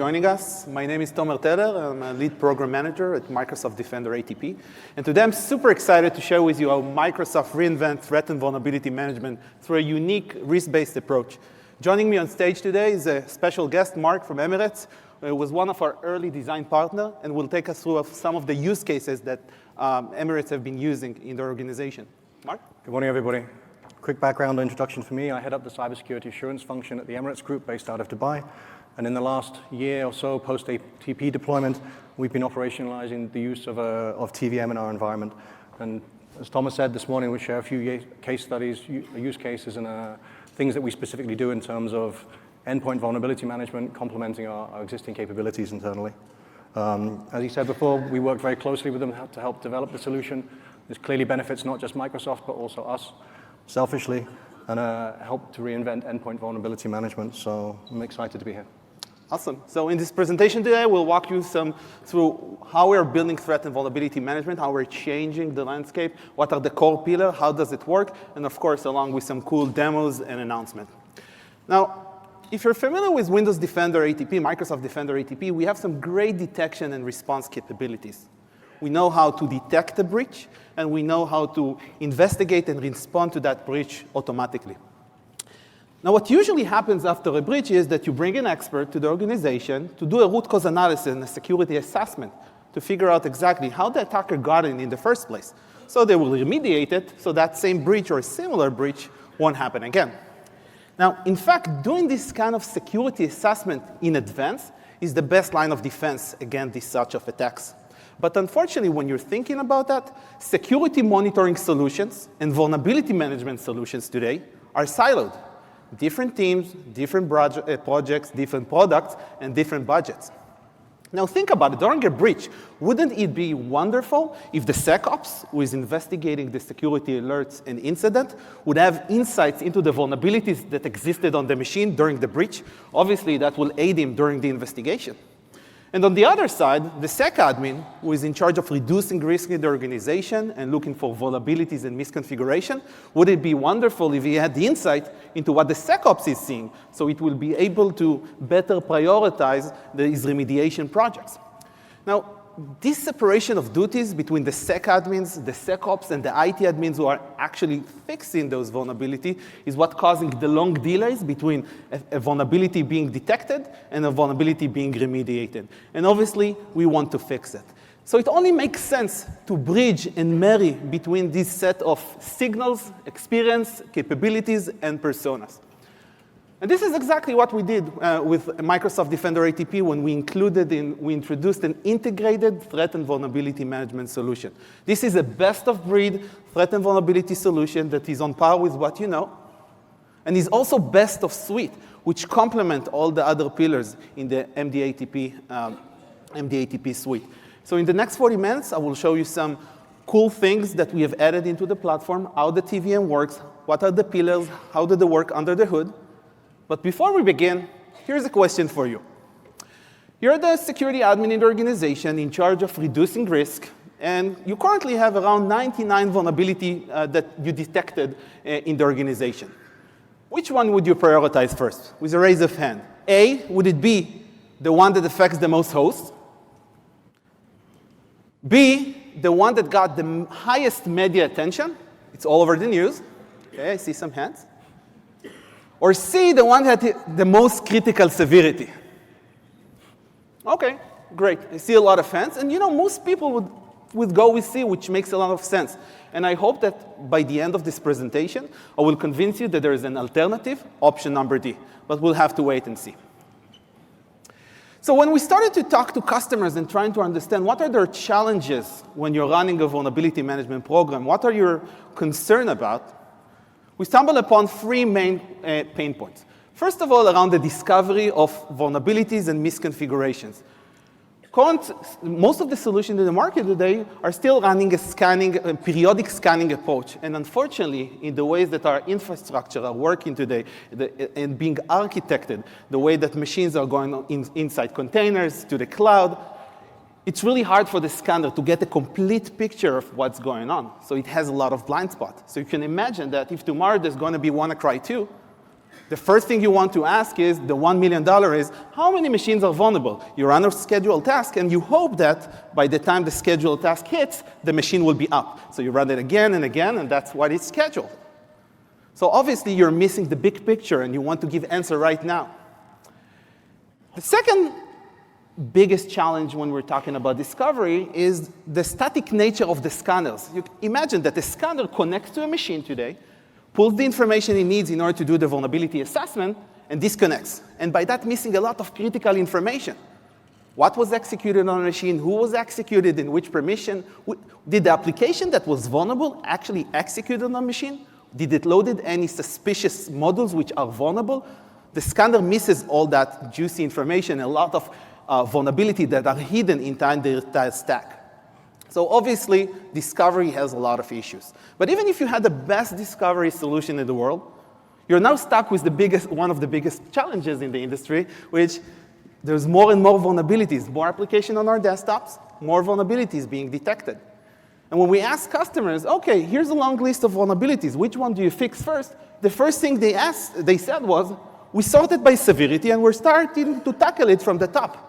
Joining us. My name is Tomer Teller. I'm a lead program manager at Microsoft Defender ATP. And today I'm super excited to share with you how Microsoft reinvents threat and vulnerability management through a unique risk-based approach. Joining me on stage today is a special guest, Mark from Emirates, who was one of our early design partners and will take us through some of the use cases that Emirates have been using in their organization. Mark? Good morning, everybody. Quick background introduction for me. I head up the cybersecurity assurance function at the Emirates Group based out of Dubai. And in the last year or so, post-ATP deployment, we've been operationalizing the use of TVM in our environment. And as Thomas said this morning, we share a few case studies, use cases, and things that we specifically do in terms of endpoint vulnerability management, complementing our existing capabilities internally. As he said before, we work very closely with them to help develop the solution. This clearly benefits not just Microsoft, but also us, selfishly, and help to reinvent endpoint vulnerability management. So I'm excited to be here. Awesome. So in this presentation today, we'll walk you through how we're building threat and vulnerability management, how we're changing the landscape, what are the core pillars, how does it work, and of course, along with some cool demos and announcements. Now, if you're familiar with Windows Defender ATP, Microsoft Defender ATP, we have some great detection and response capabilities. We know how to detect a breach, and we know how to investigate and respond to that breach automatically. Now, what usually happens after a breach is that you bring an expert to the organization to do a root cause analysis and a security assessment to figure out exactly how the attacker got in the first place. So they will remediate it so that same breach or a similar breach won't happen again. Now, in fact, doing this kind of security assessment in advance is the best line of defense against these such of attacks. But unfortunately, when you're thinking about that, security monitoring solutions and vulnerability management solutions today are siloed. Different teams, different projects, different products, and different budgets. Now think about it. During a breach, wouldn't it be wonderful if the SecOps, who is investigating the security alerts and incident, would have insights into the vulnerabilities that existed on the machine during the breach? Obviously, that will aid him during the investigation. And on the other side, the SEC admin, who is in charge of reducing risk in the organization and looking for vulnerabilities and misconfiguration, would it be wonderful if he had the insight into what the SecOps is seeing, so it will be able to better prioritize his remediation projects. Now, this separation of duties between the SEC admins, the SecOps, and the IT admins who are actually fixing those vulnerabilities is what's causing the long delays between a vulnerability being detected and a vulnerability being remediated. And obviously, we want to fix it. So it only makes sense to bridge and marry between this set of signals, experience, capabilities, and personas. And this is exactly what we did with Microsoft Defender ATP when we introduced an integrated threat and vulnerability management solution. This is a best-of-breed threat and vulnerability solution that is on par with what you know, and is also best-of-suite, which complement all the other pillars in the MDATP suite. So in the next 40 minutes, I will show you some cool things that we have added into the platform, how the TVM works, what are the pillars, how do they work under the hood. But before we begin, here's a question for you. You're the security admin in the organization in charge of reducing risk, and you currently have around 99 vulnerabilities that you detected in the organization. Which one would you prioritize first, with a raise of hand? A, would it be the one that affects the most hosts? B, the one that got the highest media attention? It's all over the news. Okay, I see some hands. Or C, the one that had the most critical severity? Okay, great. I see a lot of hands. And most people would go with C, which makes a lot of sense. And I hope that by the end of this presentation, I will convince you that there is an alternative, option number D. But we'll have to wait and see. So when we started to talk to customers and trying to understand what are their challenges when you're running a vulnerability management program, what are your concerns about, we stumbled upon three main pain points. First of all, around the discovery of vulnerabilities and misconfigurations. Most of the solutions in the market today are still running a periodic scanning approach. And unfortunately, in the ways that our infrastructure are working today and being architected, the way that machines are going inside containers to the cloud, it's really hard for the scanner to get a complete picture of what's going on. So it has a lot of blind spots. So you can imagine that if tomorrow there's going to be WannaCry 2, The first thing you want to ask is, the $1 million is, how many machines are vulnerable? You run a scheduled task, and you hope that by the time the scheduled task hits, the machine will be up. So you run it again and again, and that's what it's scheduled. So obviously, you're missing the big picture, and you want to give answer right now. The second biggest challenge when we're talking about discovery is the static nature of the scanners. You imagine that the scanner connects to a machine today, pulls the information it needs in order to do the vulnerability assessment, and disconnects. And by that, missing a lot of critical information. What was executed on a machine? Who was executed in which permission? Did the application that was vulnerable actually execute on a machine? Did it loaded any suspicious modules which are vulnerable? The scanner misses all that juicy information, a lot of vulnerability that are hidden inside the entire stack. So obviously, discovery has a lot of issues. But even if you had the best discovery solution in the world, you're now stuck with one of the biggest challenges in the industry, which there's more and more vulnerabilities, more application on our desktops, more vulnerabilities being detected. And when we ask customers, OK, here's a long list of vulnerabilities. Which one do you fix first? The first thing they said was, we sorted by severity, and we're starting to tackle it from the top.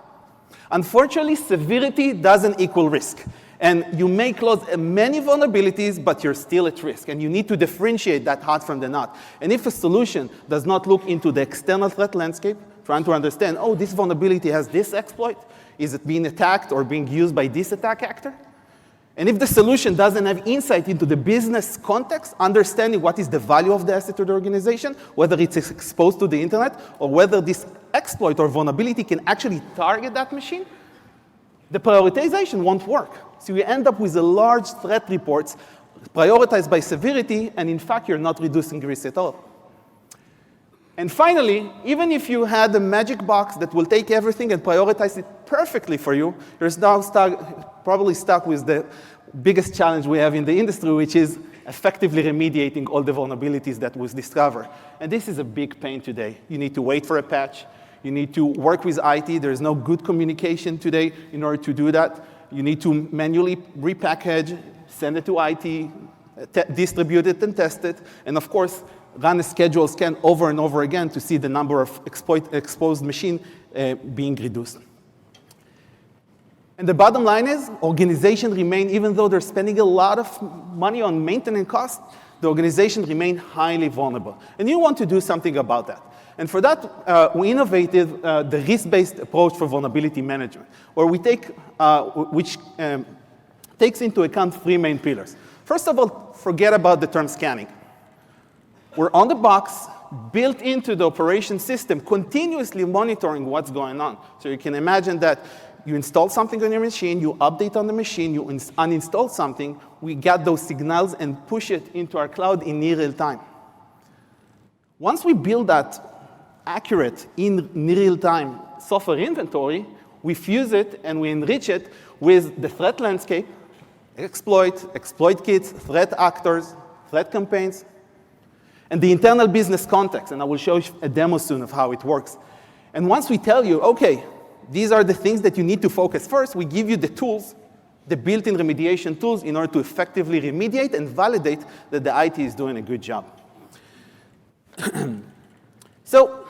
Unfortunately, severity doesn't equal risk. And you may close many vulnerabilities, but you're still at risk. And you need to differentiate that hot from the not. And if a solution does not look into the external threat landscape, trying to understand, oh, this vulnerability has this exploit, is it being attacked or being used by this attack actor? And if the solution doesn't have insight into the business context, understanding what is the value of the asset to the organization, whether it's exposed to the internet, or whether this exploit or vulnerability can actually target that machine, the prioritization won't work. So you end up with a large threat reports prioritized by severity, and in fact, you're not reducing risk at all. And finally, even if you had a magic box that will take everything and prioritize it perfectly for you, you're now probably stuck with the biggest challenge we have in the industry, which is effectively remediating all the vulnerabilities that was discovered. And this is a big pain today. You need to wait for a patch. You need to work with IT. There's no good communication today in order to do that. You need to manually repackage, send it to IT, distribute it and test it, and of course, run a schedule scan over and over again to see the number of exposed machine being reduced. And the bottom line is, organizations remain, even though they're spending a lot of money on maintenance costs, the organization remain highly vulnerable. And you want to do something about that. And for that, we innovated the risk-based approach for vulnerability management, where we take, which takes into account three main pillars. First of all, forget about the term scanning. We're on the box, built into the operation system, continuously monitoring what's going on. So you can imagine that you install something on your machine, you update on the machine, you uninstall something, we get those signals and push it into our cloud in near real time. Once we build that accurate, in real time software inventory, we fuse it and we enrich it with the threat landscape, exploit kits, threat actors, threat campaigns, and the internal business context. And I will show you a demo soon of how it works. And once we tell you, OK, these are the things that you need to focus first, we give you the tools, the built-in remediation tools, in order to effectively remediate and validate that the IT is doing a good job. So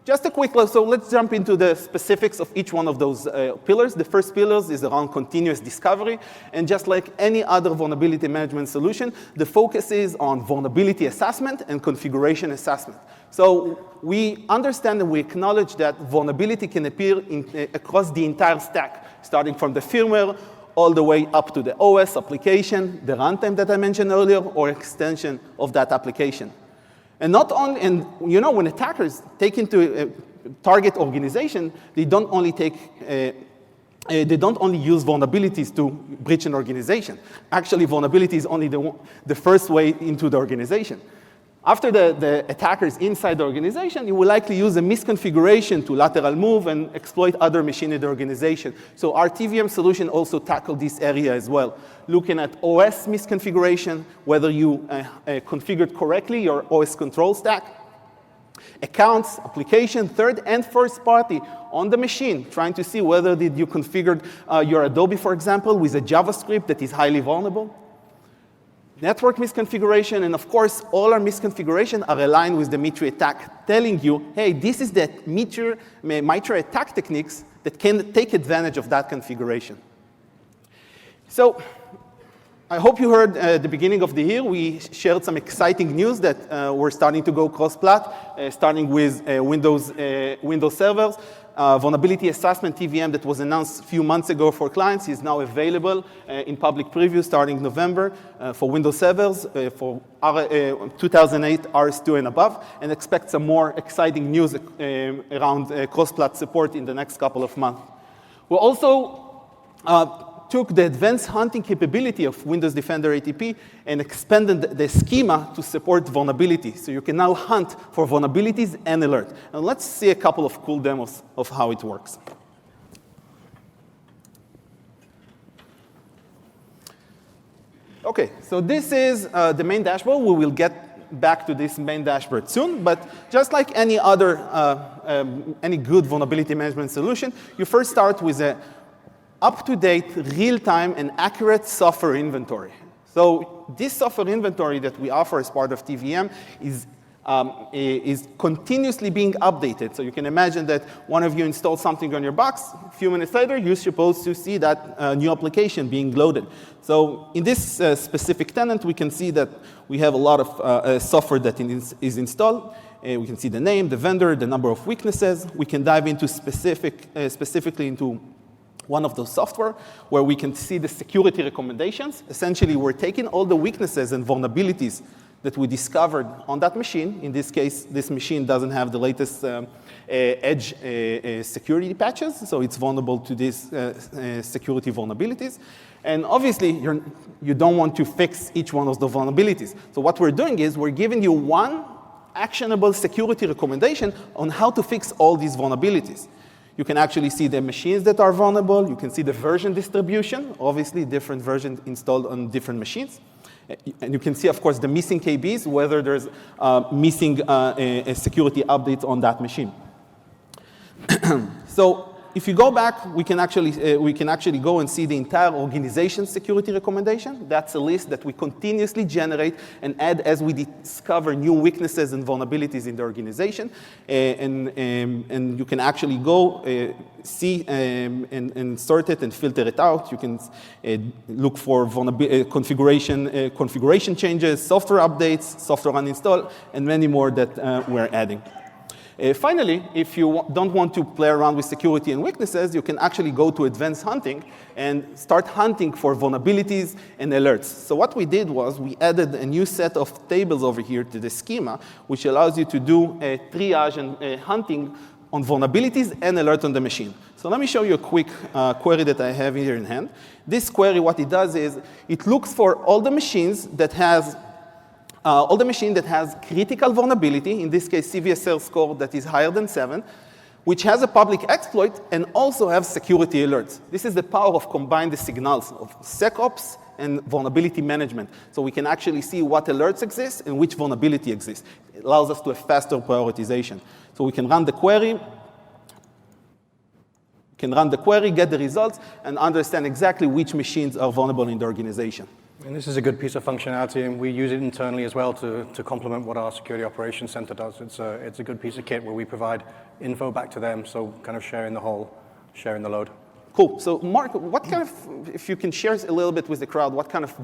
just a quick look. So let's jump into the specifics of each one of those pillars. The first pillar is around continuous discovery. And just like any other vulnerability management solution, the focus is on vulnerability assessment and configuration assessment. So we understand and we acknowledge that vulnerability can appear across the entire stack, starting from the firmware all the way up to the OS application, the runtime that I mentioned earlier, or extension of that application. And not only, and you know, when attackers take into a target organization, they don't only use vulnerabilities to breach an organization. Actually, vulnerability is only the first way into the organization. After the attackers inside the organization, you will likely use a misconfiguration to lateral move and exploit other machines in the organization. So our TVM solution also tackled this area as well, looking at OS misconfiguration, whether you configured correctly your OS control stack, accounts, application, third and first party on the machine, trying to see whether did you configured your Adobe, for example, with a JavaScript that is highly vulnerable. network misconfiguration, and of course, all our misconfiguration are aligned with the MITRE attack, telling you, hey, this is the MITRE attack techniques that can take advantage of that configuration. So I hope you heard at the beginning of the year, we shared some exciting news that we're starting to go cross-plat, starting with Windows servers. Vulnerability assessment TVM that was announced a few months ago for clients is now available in public preview starting November for Windows servers for 2008 RS2 and above, and expect some more exciting news around cross-plat support in the next couple of months. We also took the advanced hunting capability of Windows Defender ATP and expanded the schema to support vulnerability. So you can now hunt for vulnerabilities and alert. And let's see a couple of cool demos of how it works. OK, so this is the main dashboard. We will get back to this main dashboard soon. But just like any other, any good vulnerability management solution, you first start with a up-to-date, real-time, and accurate software inventory. So this software inventory that we offer as part of TVM is continuously being updated. So you can imagine that one of you installs something on your box. A few minutes later, you're supposed to see that new application being loaded. So in this specific tenant, we can see that we have a lot of software that is installed. We can see the name, the vendor, the number of weaknesses. We can dive into specifically into one of those software where we can see the security recommendations. Essentially, we're taking all the weaknesses and vulnerabilities that we discovered on that machine. In this case, this machine doesn't have the latest edge security patches, so it's vulnerable to these security vulnerabilities. And obviously, you don't want to fix each one of the vulnerabilities. So what we're doing is we're giving you one actionable security recommendation on how to fix all these vulnerabilities. You can actually see the machines that are vulnerable. You can see the version distribution, obviously different versions installed on different machines. And you can see, of course, the missing KBs, whether there's missing security updates on that machine. So if you go back, we can actually go and see the entire organization security recommendation. That's a list that we continuously generate and add as we discover new weaknesses and vulnerabilities in the organization. And you can actually go see and sort it and filter it out. You can look for configuration changes, software updates, software uninstall, and many more that we're adding. Finally, if you don't want to play around with security and weaknesses, you can actually go to advanced hunting and start hunting for vulnerabilities and alerts. So what we did was we added a new set of tables over here to the schema, which allows you to do a triage and hunting on vulnerabilities and alert on the machine. So let me show you a quick query that I have here in hand. This query, what it does is it looks for all the machines that has critical vulnerability, in this case CVSR score that is higher than 7, which has a public exploit and also have security alerts. This is the power of combining the signals of SecOps and vulnerability management. So we can actually see what alerts exist and which vulnerability exists. It allows us to have faster prioritization. So we can run the query, get the results, and understand exactly which machines are vulnerable in the organization. And this is a good piece of functionality, and we use it internally as well to complement what our security operations center does. It's a good piece of kit where we provide info back to them, so kind of sharing the load. Cool. So Mark, what kind of, if you can share a little bit with the crowd, what kind of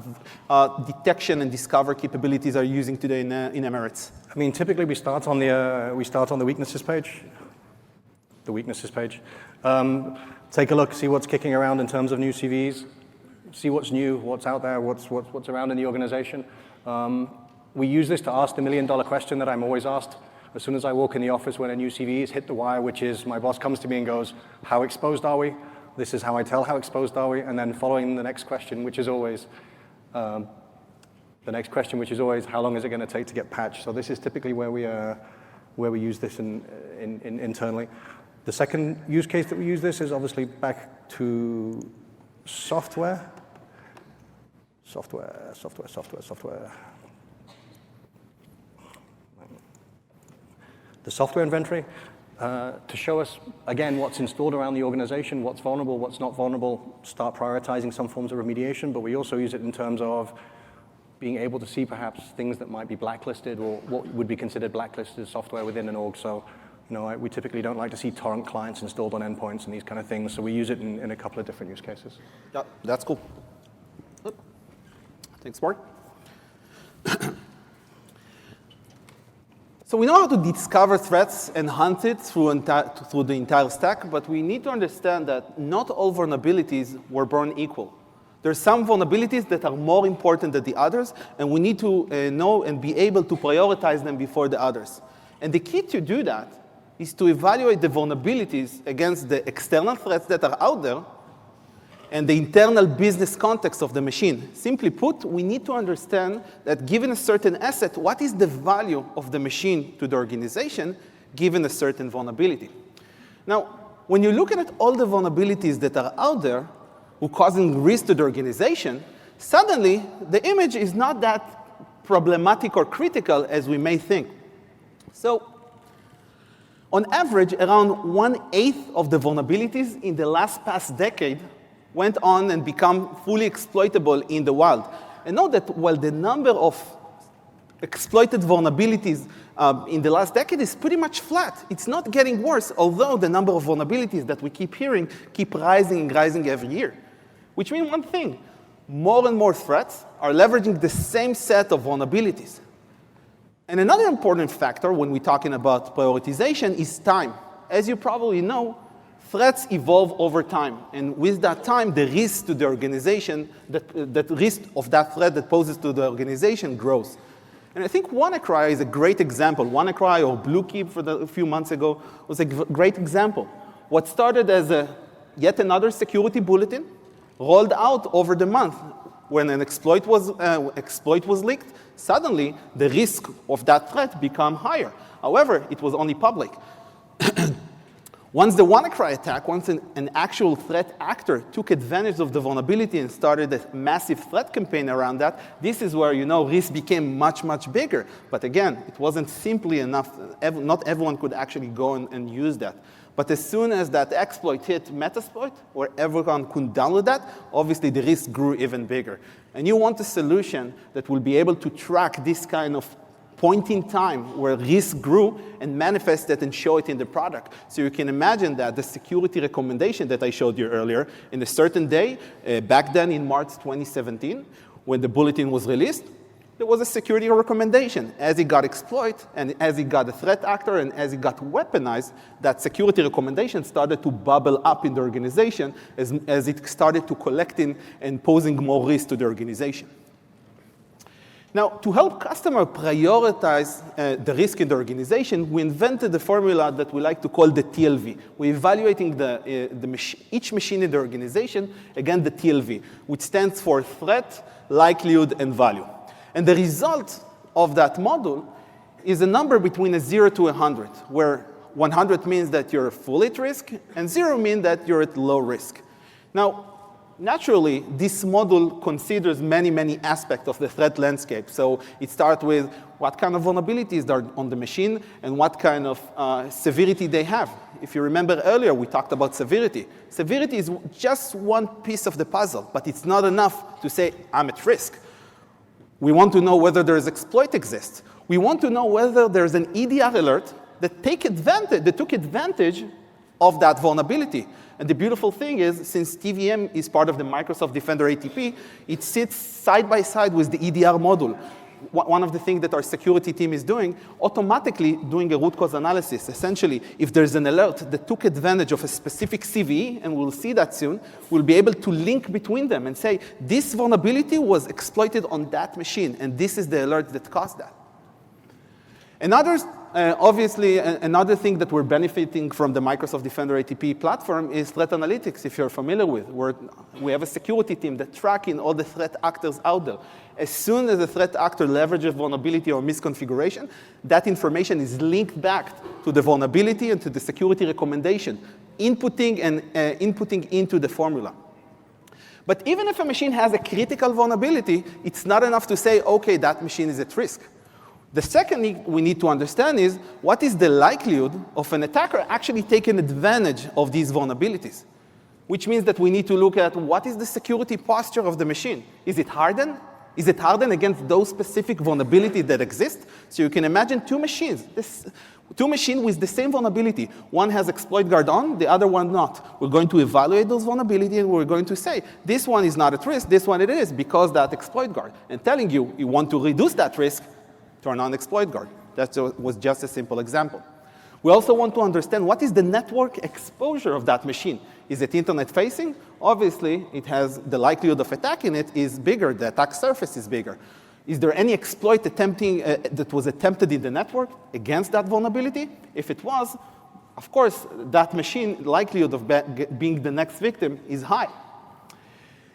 detection and discover capabilities are you using today in Emirates? I mean, typically we start on the weaknesses page. The weaknesses page. Take a look, see what's kicking around in terms of new CVs. See what's new, what's out there, what's around in the organization. We use this to ask the million-dollar question that I'm always asked as soon as I walk in the office when a new CV is hit the wire, which is my boss comes to me and goes, how exposed are we? This is how I tell how exposed are we, and then following the next question, which is always, how long is it going to take to get patched? So this is typically where we use this internally. The second use case that we use this is obviously back to software. The software inventory to show us, again, what's installed around the organization, what's vulnerable, what's not vulnerable, start prioritizing some forms of remediation, but we also use it in terms of being able to see perhaps things that might be blacklisted or what would be considered blacklisted software within an org. So, we typically don't like to see torrent clients installed on endpoints and these kind of things. So we use it in a couple of different use cases. Yeah, that's cool. Thanks, Mark. So we know how to discover threats and hunt it through the entire stack, but we need to understand that not all vulnerabilities were born equal. There are some vulnerabilities that are more important than the others, and we need to know and be able to prioritize them before the others. And the key to do that is to evaluate the vulnerabilities against the external threats that are out there and the internal business context of the machine. Simply put, we need to understand that given a certain asset, what is the value of the machine to the organization given a certain vulnerability? Now, when you look at all the vulnerabilities that are out there who are causing risk to the organization, suddenly the image is not that problematic or critical as we may think. So, on average, around 1/8 of the vulnerabilities in the past decade went on and become fully exploitable in the wild. And note that while the number of exploited vulnerabilities in the last decade is pretty much flat, it's not getting worse, although the number of vulnerabilities that we keep hearing keep rising and rising every year. Which means one thing, more and more threats are leveraging the same set of vulnerabilities. And another important factor when we're talking about prioritization is time. As you probably know, threats evolve over time, and with that time, the risk to the organization, that risk of that threat that poses to the organization grows. And I think WannaCry is a great example. WannaCry or Bluekeep a few months ago was a great example. What started as yet another security bulletin rolled out over the month. When an exploit was leaked, suddenly the risk of that threat became higher. However, it was only public. Once the WannaCry attack, once an actual threat actor took advantage of the vulnerability and started a massive threat campaign around that, this is where, risk became much, much bigger. But again, it wasn't simply enough. Not everyone could actually go and use that. But as soon as that exploit hit Metasploit, where everyone could download that, obviously the risk grew even bigger. And you want a solution that will be able to track this kind of point in time where risk grew and manifest it and show it in the product. So you can imagine that the security recommendation that I showed you earlier, in a certain day, back then in March 2017, when the bulletin was released, there was a security recommendation. As it got exploited, and as it got a threat actor, and as it got weaponized, that security recommendation started to bubble up in the organization as it started to collecting and posing more risk to the organization. Now, to help customers prioritize the risk in the organization, we invented the formula that we like to call the TLV. We're evaluating each machine in the organization against the TLV, which stands for threat, likelihood, and value. And the result of that model is a number between 0 to 100, where 100 means that you're fully at risk, and 0 means that you're at low risk. Now, naturally, this model considers many, many aspects of the threat landscape. So it starts with what kind of vulnerabilities are on the machine and what kind of severity they have. If you remember earlier, we talked about severity. Severity is just one piece of the puzzle, but it's not enough to say, I'm at risk. We want to know whether there is exploit exists. We want to know whether there's an EDR alert that took advantage of that vulnerability. And the beautiful thing is, since TVM is part of the Microsoft Defender ATP, it sits side by side with the EDR module. One of the things that our security team is doing, automatically doing a root cause analysis. Essentially, if there's an alert that took advantage of a specific CVE, and we'll see that soon, we'll be able to link between them and say, this vulnerability was exploited on that machine, and this is the alert that caused that. Obviously, another thing that we're benefiting from the Microsoft Defender ATP platform is threat analytics, if you're familiar with, where we have a security team that's tracking all the threat actors out there. As soon as a threat actor leverages vulnerability or misconfiguration, that information is linked back to the vulnerability and to the security recommendation, inputting into the formula. But even if a machine has a critical vulnerability, it's not enough to say, OK, that machine is at risk. The second thing we need to understand is, what is the likelihood of an attacker actually taking advantage of these vulnerabilities? Which means that we need to look at what is the security posture of the machine. Is it hardened? Is it hardened against those specific vulnerabilities that exist? So you can imagine two machines, two machines with the same vulnerability. One has exploit guard on, the other one not. We're going to evaluate those vulnerabilities, and we're going to say, this one is not at risk, this one it is, because that exploit guard. And telling you, you want to reduce that risk, turn on exploit guard. That was just a simple example. We also want to understand what is the network exposure of that machine. Is it internet facing? Obviously, it has the likelihood of attacking it is bigger, the attack surface is bigger. Is there any exploit that was attempted in the network against that vulnerability? If it was, of course, that machine likelihood of being the next victim is high.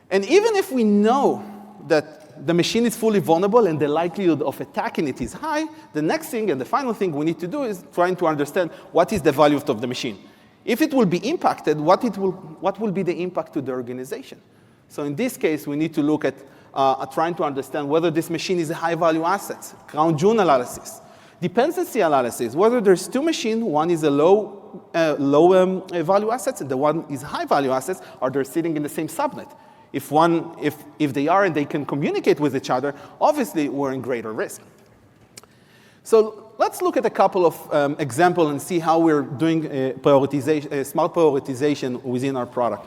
And even if we know that the machine is fully vulnerable and the likelihood of attacking it is high, the next thing and the final thing we need to do is trying to understand what is the value of the machine. If it will be impacted, what will be the impact to the organization? So in this case, we need to look at trying to understand whether this machine is a high-value asset, crown jewel analysis, dependency analysis, whether there's two machines, one is a low value assets and the one is high-value assets, are they sitting in the same subnet? If they are and they can communicate with each other, obviously we're in greater risk. So let's look at a couple of examples and see how we're doing smart prioritization within our product.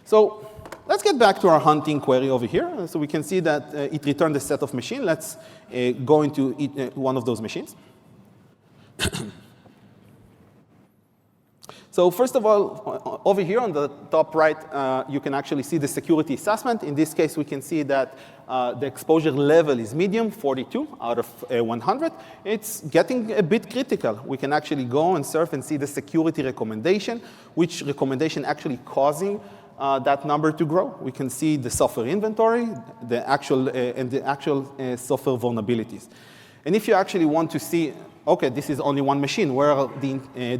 So let's get back to our hunting query over here. So we can see that it returned a set of machines. Let's go into one of those machines. So first of all, over here on the top right, you can actually see the security assessment. In this case, we can see that the exposure level is medium, 42 out of 100. It's getting a bit critical. We can actually go and surf and see the security recommendation, which recommendation actually causing that number to grow. We can see the software inventory, the actual software vulnerabilities. And if you actually want to see, okay, this is only one machine, where are the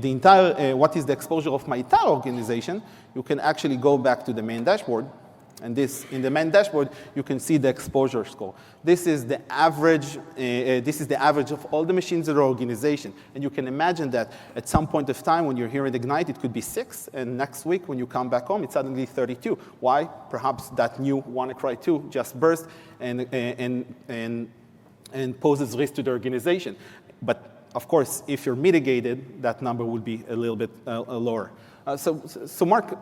entire, what is the exposure of my entire organization, you can actually go back to the main dashboard. And in the main dashboard, you can see the exposure score. This is the average of all the machines in the organization. And you can imagine that at some point of time when you're here at Ignite, it could be 6, and next week when you come back home, it's suddenly 32. Why? Perhaps that new WannaCry 2 just burst and poses risk to the organization. But of course, if you're mitigated, that number will be a little bit lower. So Mark,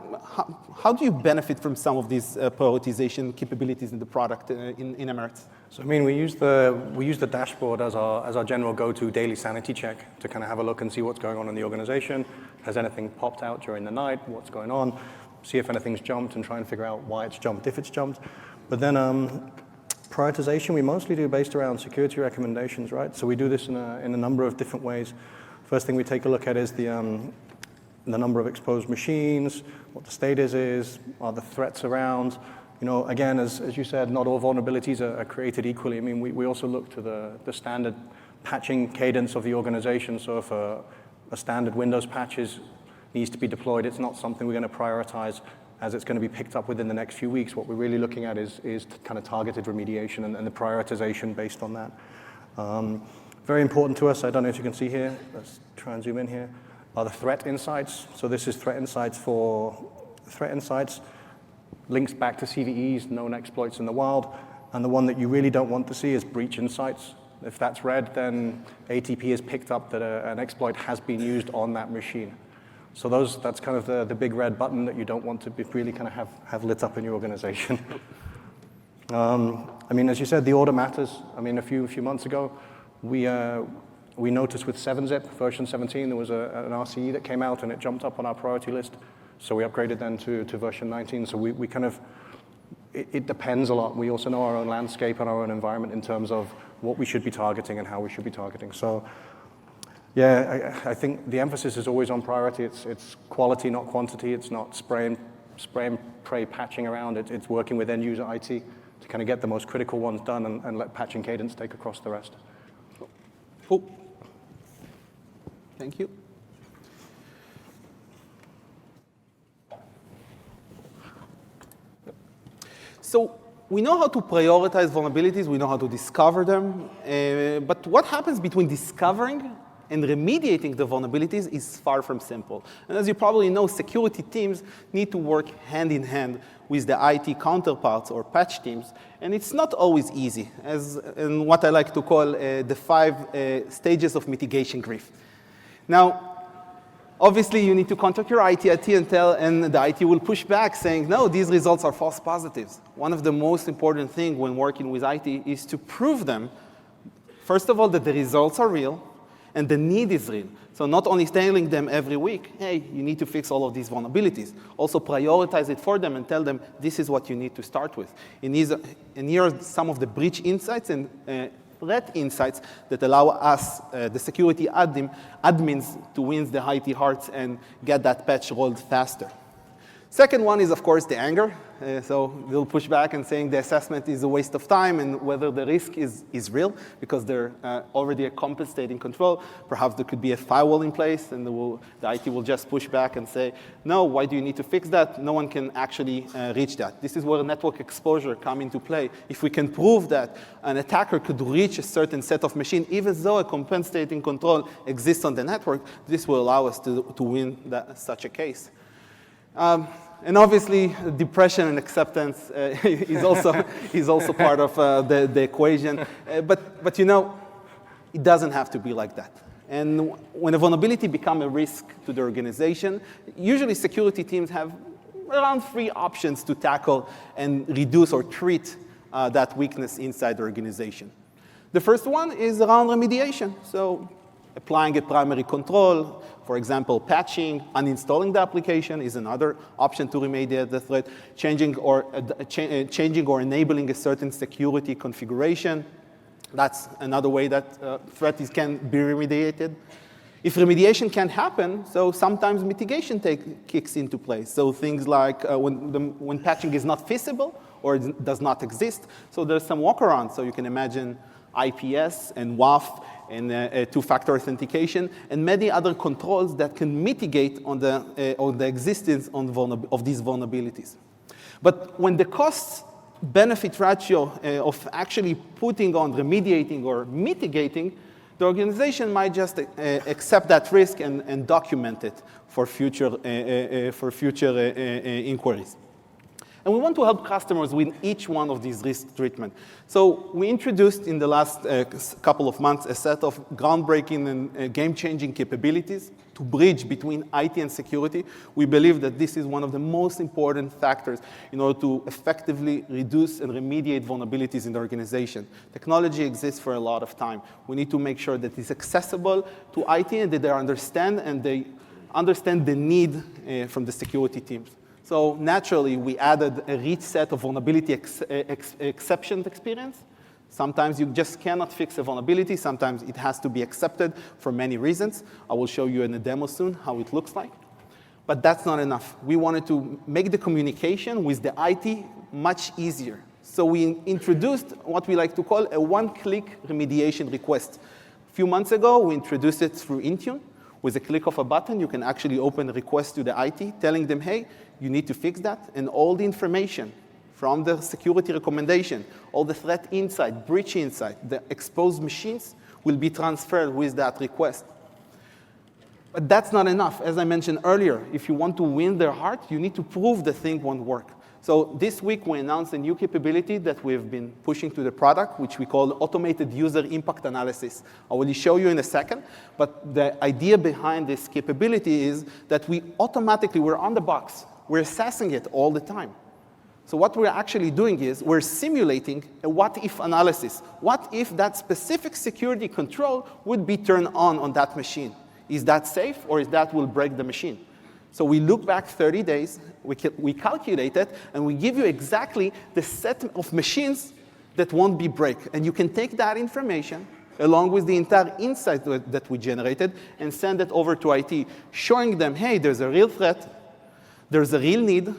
how do you benefit from some of these prioritization capabilities in the product in Emirates? So I mean, we use the dashboard as our general go-to daily sanity check to kind of have a look and see what's going on in the organization. Has anything popped out during the night? What's going on? See if anything's jumped and try and figure out why it's jumped, if it's jumped. But then prioritization we mostly do based around security recommendations, right? So we do this in a number of different ways. First thing we take a look at is the number of exposed machines, what the status is, are the threats around. You know, again, as you said, not all vulnerabilities are created equally. I mean, we also look to the standard patching cadence of the organization. So if a standard Windows patch needs to be deployed, it's not something we're going to prioritize as it's going to be picked up within the next few weeks. What we're really looking at is kind of targeted remediation and the prioritization based on that. Very important to us, I don't know if you can see here, let's try and zoom in here, are the threat insights. So this is threat insights links back to CVEs, known exploits in the wild, and the one that you really don't want to see is breach insights. If that's red, then ATP has picked up that an exploit has been used on that machine. So that's kind of the big red button that you don't want to really kind of have lit up in your organization. I mean, as you said, the order matters. I mean, a few months ago, we noticed with 7-zip, version 17, there was an RCE that came out and it jumped up on our priority list. So we upgraded then to version 19. So we kind of, it depends a lot. We also know our own landscape and our own environment in terms of what we should be targeting and how we should be targeting. So yeah, I think the emphasis is always on priority. It's quality, not quantity. It's not spray and pray patching around. It's working with end user IT to kind of get the most critical ones done and let patching cadence take across the rest. Cool. Thank you. So we know how to prioritize vulnerabilities. We know how to discover them. But what happens between discovering And remediating the vulnerabilities is far from simple. And as you probably know, security teams need to work hand in hand with the IT counterparts or patch teams. And it's not always easy, as in what I like to call the 5 stages of mitigation grief. Now, obviously, you need to contact your IT and the IT will push back saying, no, these results are false positives. One of the most important things when working with IT is to prove them, first of all, that the results are real and the need is real. So not only telling them every week, hey, you need to fix all of these vulnerabilities. Also prioritize it for them and tell them this is what you need to start with. And here are some of the breach insights and threat insights that allow us, the security admins, to win the IT hearts and get that patch rolled faster. Second one is, of course, the anger. So they'll push back and saying the assessment is a waste of time and whether the risk is real because they're already a compensating control. Perhaps there could be a firewall in place and the IT will just push back and say, no, why do you need to fix that? No one can actually reach that. This is where network exposure come into play. If we can prove that an attacker could reach a certain set of machines, even though a compensating control exists on the network, this will allow us to win such a case. And obviously, depression and acceptance is also part of the equation. But you know, it doesn't have to be like that. And when a vulnerability becomes a risk to the organization, usually security teams have around 3 options to tackle and reduce or treat that weakness inside the organization. The first one is around remediation. So applying a primary control, for example, patching, uninstalling the application is another option to remediate the threat, changing or enabling a certain security configuration. That's another way that threat can be remediated. If remediation can't happen, so sometimes mitigation kicks into place. So things like when patching is not feasible or does not exist, so there's some workarounds. So you can imagine IPS and WAF and 2-factor authentication, and many other controls that can mitigate on the existence of these vulnerabilities. But when the cost-benefit ratio of actually putting on remediating or mitigating, the organization might just accept that risk and document it for future inquiries. And we want to help customers with each one of these risk treatment. So we introduced in the last couple of months a set of groundbreaking and game-changing capabilities to bridge between IT and security. We believe that this is one of the most important factors in order to effectively reduce and remediate vulnerabilities in the organization. Technology exists for a lot of time. We need to make sure that it's accessible to IT and that they understand the need from the security teams. So naturally, we added a rich set of vulnerability exception experience. Sometimes you just cannot fix a vulnerability. Sometimes it has to be accepted for many reasons. I will show you in a demo soon how it looks like. But that's not enough. We wanted to make the communication with the IT much easier. So we introduced what we like to call a one-click remediation request. A few months ago, we introduced it through Intune. With a click of a button, you can actually open a request to the IT, telling them, hey, you need to fix that, and all the information from the security recommendation, all the threat insight, breach insight, the exposed machines will be transferred with that request. But that's not enough. As I mentioned earlier, if you want to win their heart, you need to prove the thing won't work. So this week, we announced a new capability that we've been pushing to the product, which we call automated user impact analysis. I will show you in a second. But the idea behind this capability is that we're on the box. We're assessing it all the time. So what we're actually doing is we're simulating a what-if analysis. What if that specific security control would be turned on that machine? Is that safe, or is that will break the machine? So we look back 30 days, we calculate it, and we give you exactly the set of machines that won't be break. And you can take that information along with the entire insight that we generated and send it over to IT, showing them, hey, there's a real threat, there's a real need,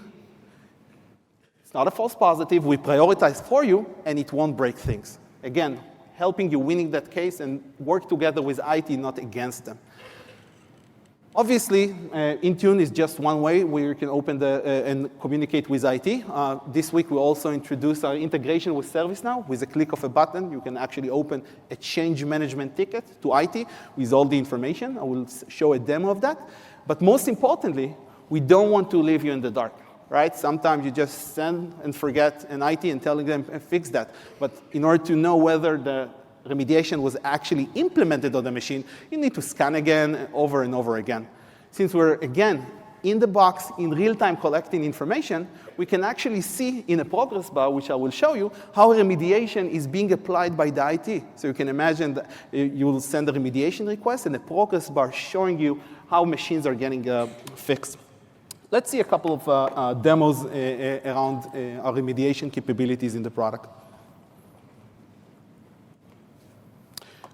it's not a false positive, we prioritize for you, and it won't break things. Again, helping you winning that case and work together with IT, not against them. Obviously, Intune is just one way where you can open and communicate with IT. This week, we also introduced our integration with ServiceNow. With a click of a button, you can actually open a change management ticket to IT with all the information. I will show a demo of that. But most importantly, we don't want to leave you in the dark, right? Sometimes you just send and forget an IT and telling them, fix that. But in order to know whether the remediation was actually implemented on the machine, you need to scan again, over and over again. Since we're, again, in the box, in real time collecting information, we can actually see in a progress bar, which I will show you, how remediation is being applied by the IT. So you can imagine that you will send a remediation request and a progress bar showing you how machines are getting fixed. Let's see a couple of demos around our remediation capabilities in the product.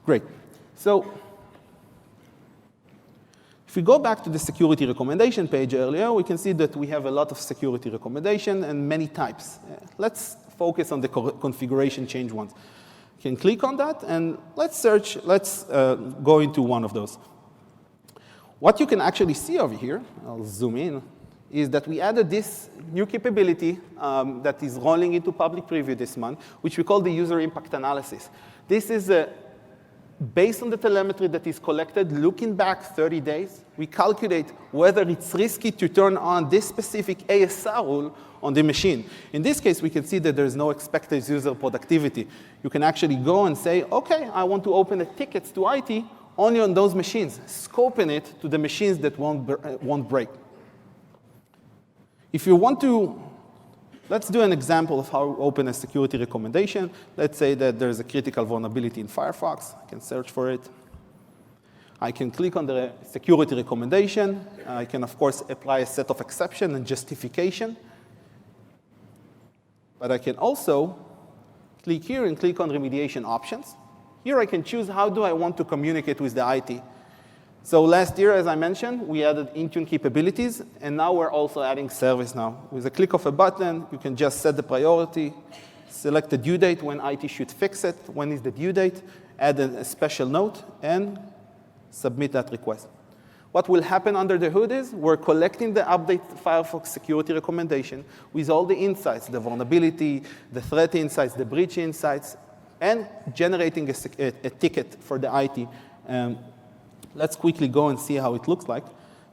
Great. So if we go back to the security recommendation page earlier, we can see that we have a lot of security recommendation and many types. Let's focus on the configuration change ones. You can click on that, and let's search. Let's go into one of those. What you can actually see over here, I'll zoom in, is that we added this new capability that is rolling into public preview this month, which we call the user impact analysis. This is based on the telemetry that is collected, looking back 30 days, we calculate whether it's risky to turn on this specific ASR rule on the machine. In this case, we can see that there's no expected user productivity. You can actually go and say, OK, I want to open the tickets to IT only on those machines, scoping it to the machines that won't break. If you want to, let's do an example of how we open a security recommendation. Let's say that there's a critical vulnerability in Firefox. I can search for it. I can click on the security recommendation. I can, of course, apply a set of exception and justification. But I can also click here and click on remediation options. Here I can choose how do I want to communicate with the IT. So last year, as I mentioned, we added Intune capabilities, and now we're also adding ServiceNow. With a click of a button, you can just set the priority, select the due date when IT should fix it, when is the due date, add a special note, and submit that request. What will happen under the hood is we're collecting the update Firefox security recommendation with all the insights, the vulnerability, the threat insights, the breach insights, and generating a ticket for the IT. Let's quickly go and see how it looks like.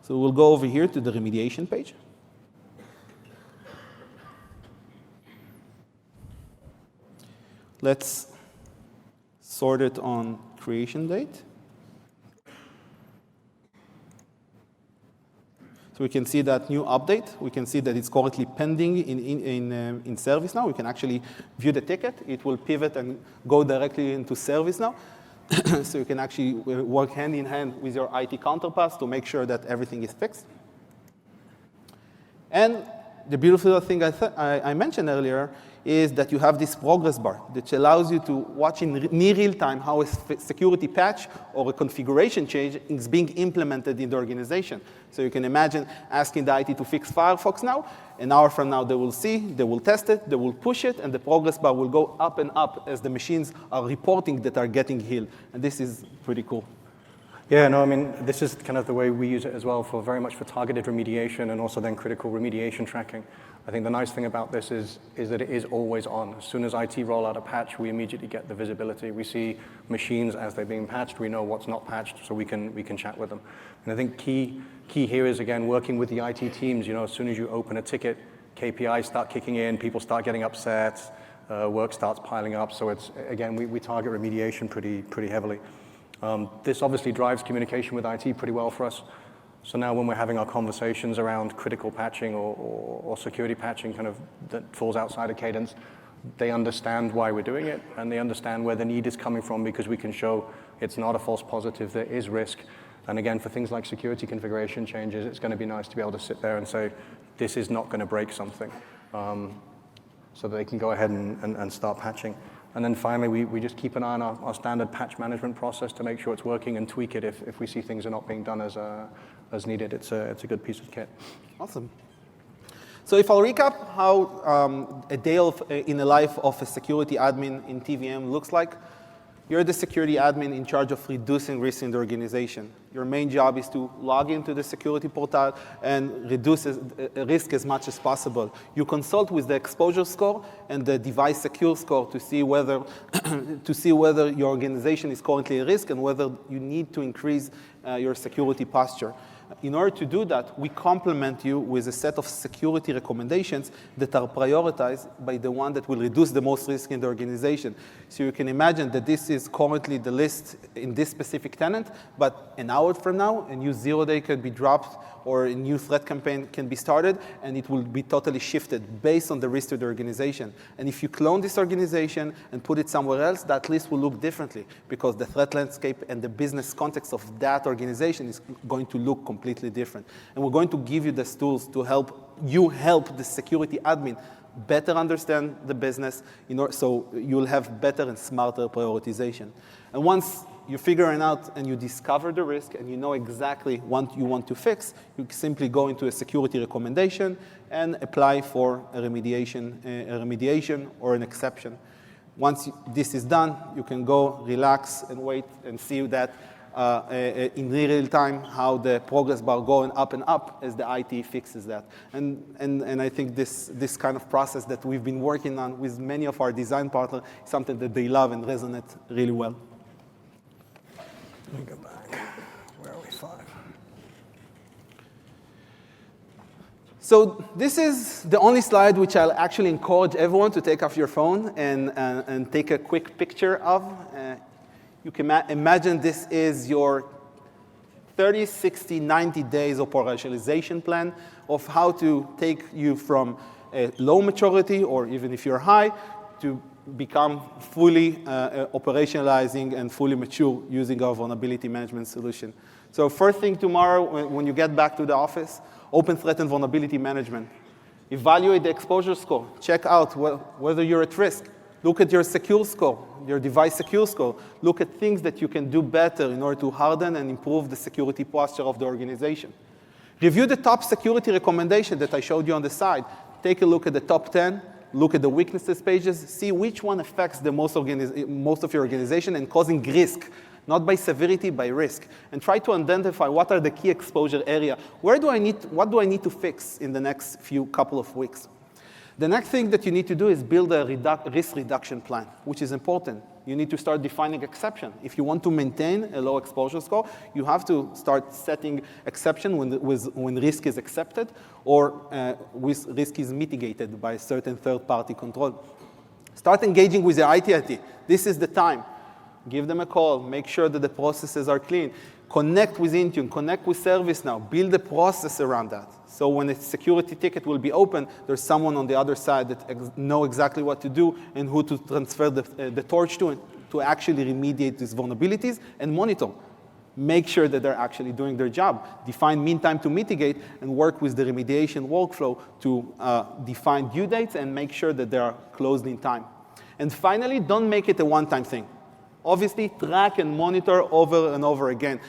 So we'll go over here to the remediation page. Let's sort it on creation date. So we can see that new update. We can see that it's currently pending in ServiceNow. We can actually view the ticket. It will pivot and go directly into ServiceNow. So you can actually work hand in hand with your IT counterparts to make sure that everything is fixed. And the beautiful thing I mentioned earlier is that you have this progress bar that allows you to watch in near real time how a security patch or a configuration change is being implemented in the organization. So you can imagine asking the IT to fix Firefox now. An hour from now, they will see, they will test it, they will push it, and the progress bar will go up and up as the machines are reporting that are getting healed. And this is pretty cool. Yeah, no, I mean, this is kind of the way we use it as well, for very much for targeted remediation and also then critical remediation tracking. I think the nice thing about this is that it is always on. As soon as IT roll out a patch, we immediately get the visibility. We see machines as they're being patched. We know what's not patched, so we can chat with them. And I think key here is, again, working with the IT teams. You know, as soon as you open a ticket, KPIs start kicking in, people start getting upset, work starts piling up. So it's, again, we target remediation pretty heavily. This obviously drives communication with IT pretty well for us. So now when we're having our conversations around critical patching or security patching kind of that falls outside of Cadence, they understand why we're doing it, and they understand where the need is coming from, because we can show it's not a false positive, there is risk. And again, for things like security configuration changes, it's going to be nice to be able to sit there and say, this is not going to break something, so that they can go ahead and start patching. And then finally, we just keep an eye on our standard patch management process to make sure it's working and tweak it if we see things are not being done as needed. It's a good piece of kit. Awesome. So if I'll recap how a day in the life of a security admin in TVM looks like, You're the security admin in charge of reducing risk in the organization. Your main job is to log into the security portal and reduce risk as much as possible. You consult with the exposure score and the device secure score to see whether, your organization is currently at risk and whether you need to increase your security posture. In order to do that, we complement you with a set of security recommendations that are prioritized by the one that will reduce the most risk in the organization. So you can imagine that this is currently the list in this specific tenant, but an hour from now, a new zero-day could be dropped or a new threat campaign can be started, and it will be totally shifted based on the risk to the organization. And if you clone this organization and put it somewhere else, that list will look differently because the threat landscape and the business context of that organization is going to look completely different. And we're going to give you these tools to help the security admin better understand the business, so you'll have better and smarter prioritization. And once you figure it out and you discover the risk and you know exactly what you want to fix, you simply go into a security recommendation and apply for a remediation or an exception. Once this is done, you can go relax and wait and see that in real time how the progress bar going up and up as the IT fixes that. And I think this kind of process that we've been working on with many of our design partners is something that they love and resonate really well. Let me go back. Where are we? 5. So this is the only slide which I'll actually encourage everyone to take off your phone and take a quick picture of. You can imagine this is your 30, 60, 90 days operationalization plan of how to take you from a low maturity, or even if you're high, to become fully operationalizing and fully mature using our vulnerability management solution. So first thing tomorrow, when you get back to the office, open threat and vulnerability management. Evaluate the exposure score. Check out whether you're at risk. Look at your secure score, your device secure score. Look at things that you can do better in order to harden and improve the security posture of the organization. Review the top security recommendation that I showed you on the side. Take a look at the top 10. Look at the weaknesses pages, see which one affects the most of your organization and causing risk, not by severity, by risk. And try to identify what are the key exposure area. What do I need to fix in the next couple of weeks? The next thing that you need to do is build a risk reduction plan, which is important. You need to start defining exception. If you want to maintain a low exposure score, you have to start setting exception when risk is accepted or with risk is mitigated by a certain third-party control. Start engaging with the IT. This is the time. Give them a call. Make sure that the processes are clean. Connect with Intune. Connect with ServiceNow. Build a process around that. So when a security ticket will be open, there's someone on the other side that know exactly what to do and who to transfer the torch to actually remediate these vulnerabilities and monitor. Make sure that they're actually doing their job. Define mean time to mitigate and work with the remediation workflow to define due dates and make sure that they are closed in time. And finally, don't make it a one-time thing. Obviously, track and monitor over and over again.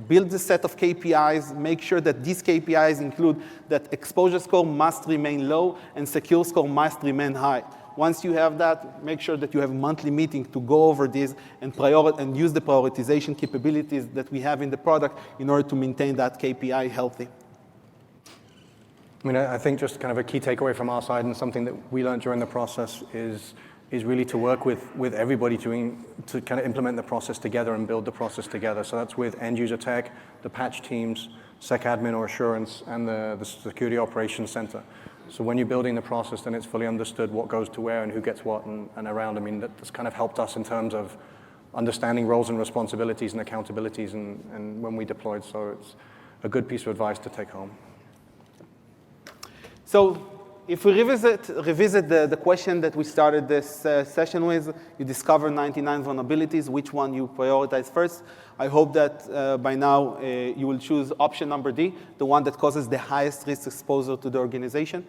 Build a set of KPIs. Make sure that these KPIs include that exposure score must remain low and secure score must remain high. Once you have that, make sure that you have a monthly meeting to go over this and use the prioritization capabilities that we have in the product in order to maintain that KPI healthy. I mean, I think just kind of a key takeaway from our side and something that we learned during the process is really to work with everybody to kind of implement the process together and build the process together. So that's with end user tech, the patch teams, sec admin or assurance, and the security operations center. So when you're building the process, then it's fully understood what goes to where and who gets what and around. I mean, that's kind of helped us in terms of understanding roles and responsibilities and accountabilities and when we deployed. So it's a good piece of advice to take home. So if we revisit the question that we started this session with, you discover 99 vulnerabilities, which one you prioritize first. I hope that by now you will choose option number D, the one that causes the highest risk exposure to the organization.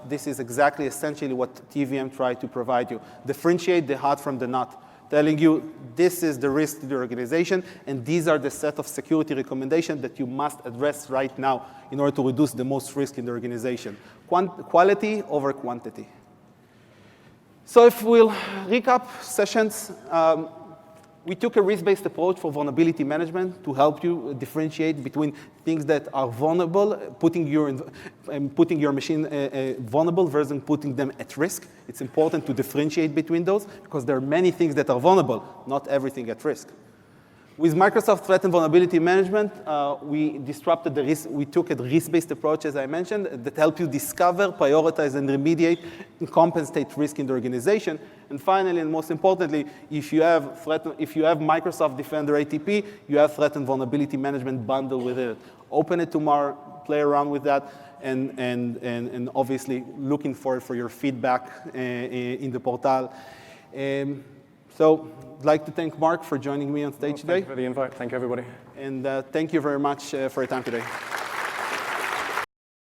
This is exactly essentially what TVM tried to provide you. Differentiate the hot from the not. Telling you this is the risk to the organization, and these are the set of security recommendations that you must address right now in order to reduce the most risk in the organization. Quality over quantity. So if we'll recap sessions, We took a risk-based approach for vulnerability management to help you differentiate between things that are vulnerable, putting your machine vulnerable versus putting them at risk. It's important to differentiate between those because there are many things that are vulnerable, not everything at risk. With Microsoft Threat and Vulnerability Management, we disrupted the risk. We took a risk-based approach, as I mentioned, that helps you discover, prioritize, and remediate and compensate risk in the organization. And finally, and most importantly, if you have Microsoft Defender ATP, you have Threat and Vulnerability Management bundle with it. Open it tomorrow, play around with that, and obviously looking forward for your feedback in the portal. So I'd like to thank Mark for joining me on stage today. Thank you for the invite. Thank you, everybody. And thank you very much for your time today.